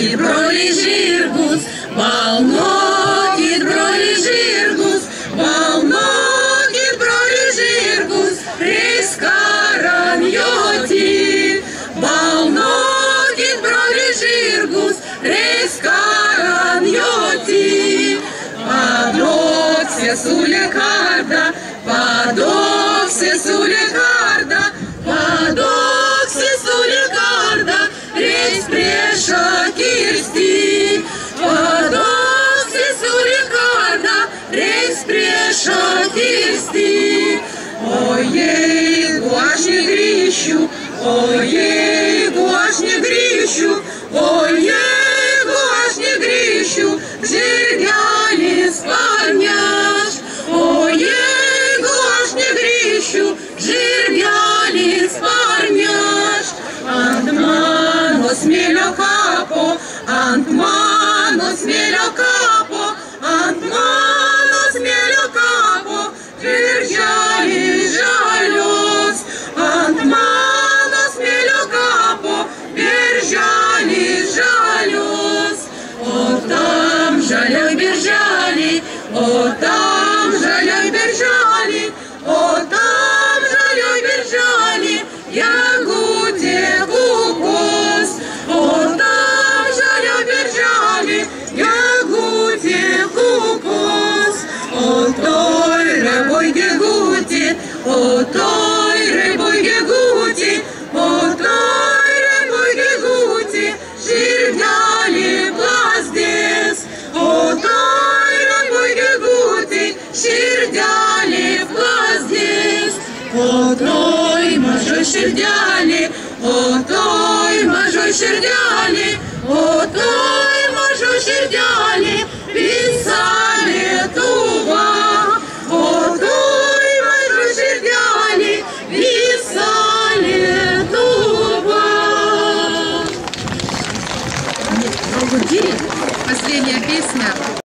balnokit, broliai, žirgus, balnokit, broliai, žirgus, balnokit, broliai, žirgus, reis karan joti. Balnokit, broliai, žirgus, reis karan joti. Padok sesulė kardą, padok sesulė kardą, padok sesulė kardą, reis priešą kirsti. Padok sesulė kardą, reis priešą kirsti. O jeigu aš negrįšiu, o jeigu aš negrįšiu, o jeigu aš negrįšiu, žirgelis parneš. O jeigu aš negrįšiu, žirgelis parneš. Ant mano smėlio kapo, ant mano smėlio kapo, ant mano smėlio kapo, žirgelis žalios. Ant mano smėlio kapo, birželis žalios. O tam žalioj birželį, o tam žalioj birželį, o tam žalioj birželį, jagutė kukos. O tam žalioj birželį, jagutė kukos. O toj reboj gegutė, o toj reboj gegutė, o toj reboj gegutė, žirgelį plazdės. O toj reboj gegutė, širdelį plazdės. O toj mažoj širdelį, o toj mažoj širdelį, o toj mažoj širdelį, visa Lietuva. O toj mažoj širdelį, visa Lietuva. Последняя песня.